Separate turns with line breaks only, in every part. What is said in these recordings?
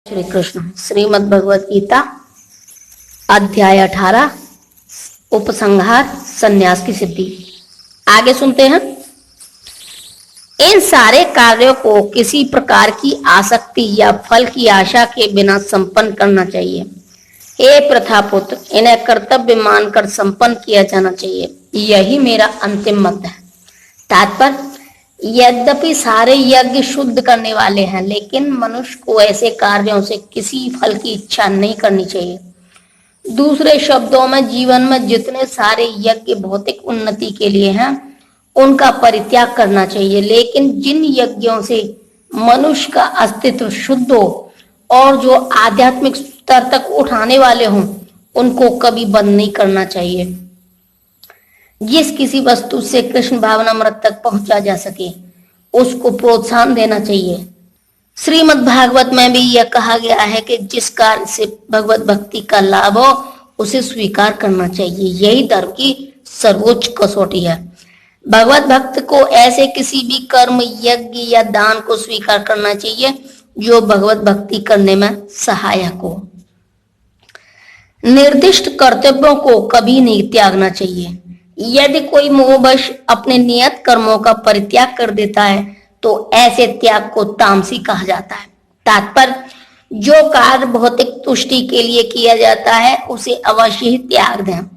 श्री कृष्ण। श्रीमद् भगवत गीता अध्याय 18 उपसंहार संन्यास की सिद्धि। आगे सुनते हैं। इन सारे कार्यों को किसी प्रकार की आसक्ति या फल की आशा के बिना संपन्न करना चाहिए। हे प्रथापुत्र, इन्हें कर्तव्य मानकर संपन्न किया जाना चाहिए। यही मेरा अंतिम मत है। तात्पर्य, यद्यपि सारे यज्ञ शुद्ध करने वाले हैं, लेकिन मनुष्य को ऐसे कार्यों से किसी फल की इच्छा नहीं करनी चाहिए। दूसरे शब्दों में, जीवन में जितने सारे यज्ञ भौतिक उन्नति के लिए हैं, उनका परित्याग करना चाहिए। लेकिन जिन यज्ञों से मनुष्य का अस्तित्व शुद्ध हो और जो आध्यात्मिक स्तर तक उठाने वाले हों, उनको कभी बंद नहीं करना चाहिए। जिस किसी वस्तु से कृष्ण भावनामृत तक पहुंचा जा सके, उसको प्रोत्साहन देना चाहिए। श्रीमद् भागवत में भी यह कहा गया है कि जिस कार्य से भगवत भक्ति का लाभ हो, उसे स्वीकार करना चाहिए। यही धर्म की सर्वोच्च कसौटी है। भगवत भक्त को ऐसे किसी भी कर्म, यज्ञ या दान को स्वीकार करना चाहिए जो भगवत भक्ति करने में सहायक हो। निर्दिष्ट कर्तव्यों को कभी नहीं त्यागना चाहिए। यदि कोई मोहवश अपने नियत कर्मों का परित्याग कर देता है, तो ऐसे त्याग को तामसी कहा जाता है। तात्पर्य, जो कार्य भौतिक तुष्टि के लिए किया जाता है, उसे अवश्य ही त्याग दें।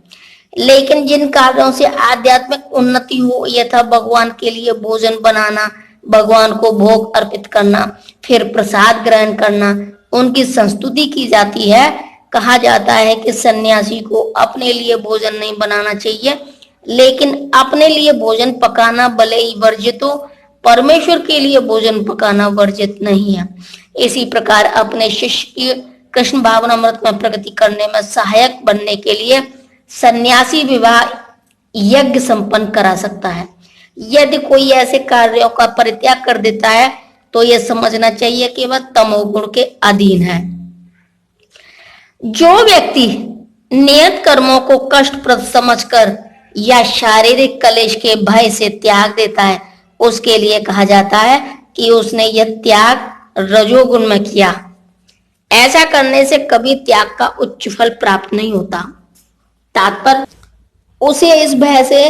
लेकिन जिन कार्यों से आध्यात्मिक उन्नति हो, यथा भगवान के लिए भोजन बनाना, भगवान को भोग अर्पित करना, फिर प्रसाद ग्रहण करना, उनकी संस्तुति की जाती है। कहा जाता है कि सन्यासी को अपने लिए भोजन नहीं बनाना चाहिए, लेकिन अपने लिए भोजन पकाना भले ही वर्जित हो, परमेश्वर के लिए भोजन पकाना वर्जित नहीं है। इसी प्रकार अपने शिष्य की कृष्ण भावनामृत में प्रगति करने में सहायक बनने के लिए सन्यासी विवाह यज्ञ संपन्न करा सकता है। यदि कोई ऐसे कार्यों का परित्याग कर देता है, तो यह समझना चाहिए कि वह तमोगुण के अधीन है। जो व्यक्ति नियत कर्मों को कष्टप्रद समझकर या शारीरिक कलेश के भय से त्याग देता है, उसके लिए कहा जाता है कि उसने यह त्याग रजोगुण में किया। ऐसा करने से कभी त्याग का उच्च फल प्राप्त नहीं होता। तात्पर्य, उसे इस भय से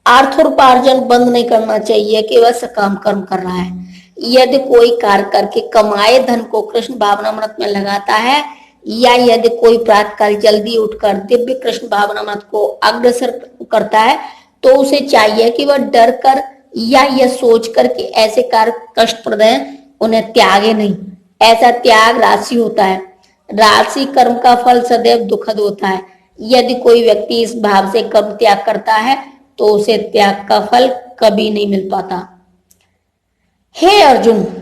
अर्थोपार्जन बंद नहीं करना चाहिए कि वह सकाम कर्म कर रहा है। यदि कोई कार्य करके कमाए धन को कृष्ण भावनामृत में लगाता है, या यदि कोई प्रातःकाल जल्दी उठकर दिव्य कृष्ण भावनामृत को अग्रसर करता है, तो उसे चाहिए कि वह डर कर या यह सोचकर कि ऐसे कार्य कष्टप्रद हैं, उन्हें त्यागे नहीं। ऐसा त्याग राशि होता है। राशि कर्म का फल सदैव दुखद होता है। यदि कोई व्यक्ति इस भाव से कर्म त्याग करता है, तो उसे त्याग का फल कभी नहीं मिल पाता। हे अर्जुन,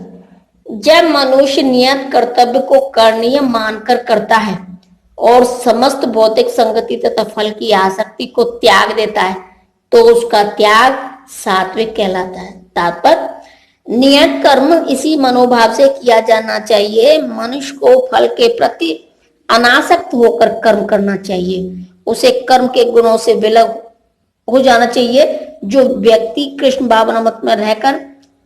जब मनुष्य नियत कर्तव्य को करणीय मानकर करता है और समस्त भौतिक संगति तथा फल की आसक्ति को त्याग देता है, तो उसका त्याग सात्विक कहलाता है। तात्पर्य, नियत कर्म इसी मनोभाव से किया जाना चाहिए। मनुष्य को फल के प्रति अनासक्त होकर कर्म करना चाहिए। उसे कर्म के गुणों से विलग हो जाना चाहिए। जो व्यक्ति कृष्ण भावनामृत में रहकर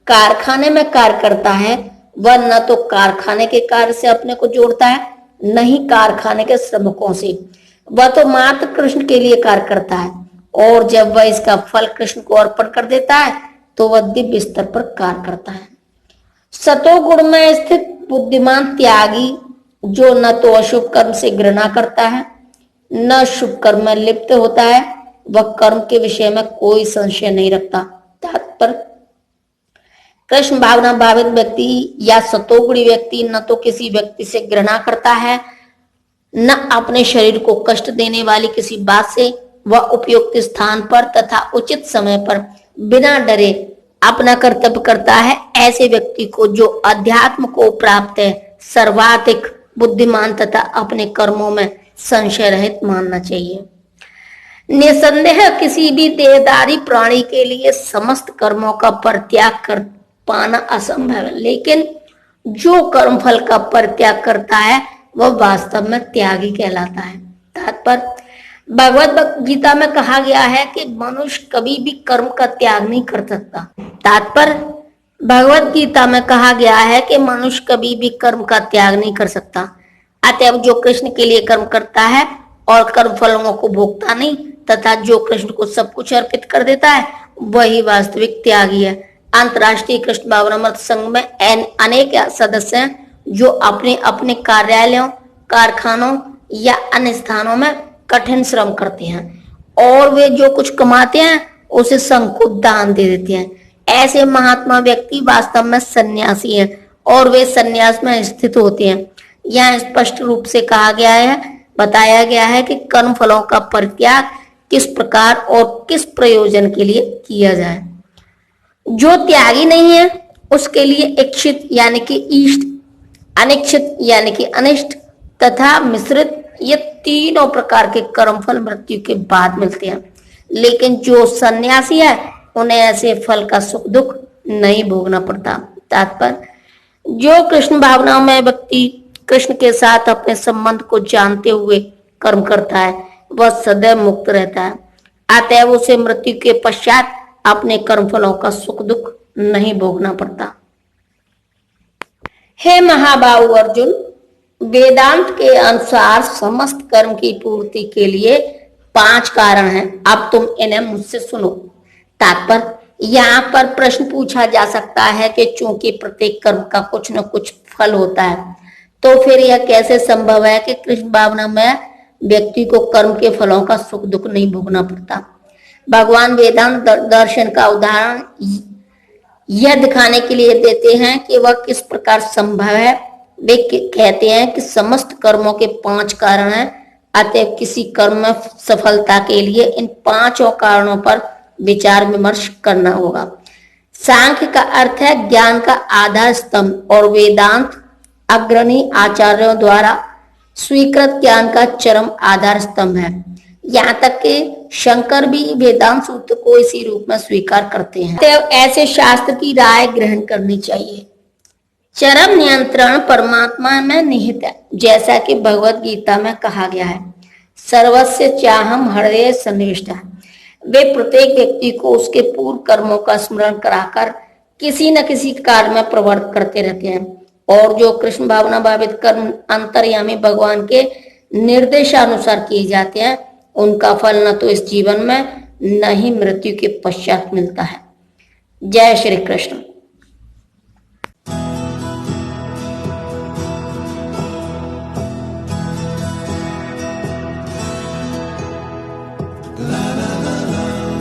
कारखाने में कार्य करता है, वह न तो कारखाने के कार्य से अपने को जोड़ता है, न ही कारखाने के श्रमिकों से। वह तो मात्र कृष्ण के लिए कार्य करता है, और जब वह इसका फल कृष्ण को अर्पण कर देता है, तो वह दिव्य स्तर पर कार्य करता है। सतोगुण में स्थित बुद्धिमान त्यागी, जो न तो अशुभ कर्म से घृणा करता है, न शुभ कर्म में लिप्त होता है, वह कर्म के विषय में कोई संशय नहीं रखता। तात्पर्य, कृष्ण भावना भावित व्यक्ति या सतोगुणी व्यक्ति न तो किसी व्यक्ति से घृणा करता है, न अपने शरीर को कष्ट देने वाली किसी बात से। वह उपयुक्त स्थान पर तथा उचित समय पर बिना डरे अपना कर्तव्य करता है। ऐसे व्यक्ति को, जो अध्यात्म को प्राप्त है, सर्वाधिक बुद्धिमान तथा अपने कर्मों में संशय रहित मानना चाहिए। निसंदेह किसी भी देहधारी प्राणी के लिए समस्त कर्मों का परित्याग कर पाना असंभव है, लेकिन जो कर्म फल का परित्याग करता है, वह वास्तव में त्यागी कहलाता है। तात्पर्य, भगवत गीता में कहा गया है कि मनुष्य कभी भी कर्म का त्याग नहीं कर सकता। तात्पर्य, भगवत गीता में कहा गया है कि मनुष्य कभी भी कर्म का त्याग नहीं कर सकता। अतएव जो कृष्ण के लिए कर्म करता है और कर्म फलों को भोगता नहीं तथा जो कृष्ण को सब कुछ अर्पित कर देता है वही वास्तविक त्यागी है। अंतर्राष्ट्रीय कृष्ण भावनामृत संघ में अनेक सदस्य हैं जो अपने अपने कार्यालयों, कारखानों या अन्य स्थानों में कठिन श्रम करते हैं और वे जो कुछ कमाते हैं उसे संघ को दान दे देते हैं। ऐसे महात्मा व्यक्ति वास्तव में सन्यासी हैं और वे सन्यास में स्थित होते हैं। यहाँ स्पष्ट रूप से कहा गया है, बताया गया है कि कर्म फलों का परित्याग किस प्रकार और किस प्रयोजन के लिए किया जाए। जो त्यागी नहीं है उसके लिए इच्छित यानी कि इष्ट, अनिच्छित यानी कि अनिष्ट तथा मिश्रित ये तीनों प्रकार के कर्म फल मृत्यु के बाद मिलते हैं। लेकिन जो सन्यासी है उन्हें ऐसे फल का सुख दुख नहीं भोगना पड़ता। तात्पर्य, जो कृष्ण भावनाओं में व्यक्ति कृष्ण के साथ अपने संबंध को जानते हुए कर्म करता है वह सदैव मुक्त रहता है। अतएव उसे मृत्यु के पश्चात अपने कर्म फलों का सुख दुख नहीं भोगना पड़ता। हे महाबाहु अर्जुन, वेदांत के अनुसार समस्त कर्म की पूर्ति के लिए 5 कारण हैं। अब तुम इन्हें मुझसे सुनो। तात्पर्य, यहाँ पर प्रश्न पूछा जा सकता है कि चूंकि प्रत्येक कर्म का कुछ न कुछ फल होता है तो फिर यह कैसे संभव है कि कृष्ण भावना में व्यक्ति को कर्म के फलों का सुख दुख नहीं भोगना पड़ता। भगवान वेदांत दर्शन का उदाहरण यह दिखाने के लिए देते हैं कि वह किस प्रकार संभव है। वे कहते हैं कि समस्त कर्मों के 5 कारण हैं, अतएव किसी कर्म में सफलता के लिए इन 5 कारणों पर विचार विमर्श करना होगा। सांख्य का अर्थ है ज्ञान का आधार स्तंभ और वेदांत अग्रणी आचार्यों द्वारा स्वीकृत ज्ञान का चरम आधार स्तंभ है। यहाँ तक कि शंकर भी वेदांत सूत्र को इसी रूप में स्वीकार करते हैं। तो ऐसे शास्त्र की राय ग्रहण करनी चाहिए। चरम नियंत्रण परमात्मा में निहित है, जैसा कि भगवत गीता में कहा गया है, सर्वस्य चाहम हृदय सन्निविष्ट है। वे प्रत्येक व्यक्ति को उसके पूर्व कर्मों का स्मरण कराकर किसी न किसी कार्य में प्रवृत्त करते रहते हैं और जो कृष्ण भावना भावित कर्म अंतर्यामी भगवान के निर्देशानुसार किए जाते हैं उनका फल न तो इस जीवन में न ही मृत्यु के पश्चात मिलता है। जय श्री कृष्ण।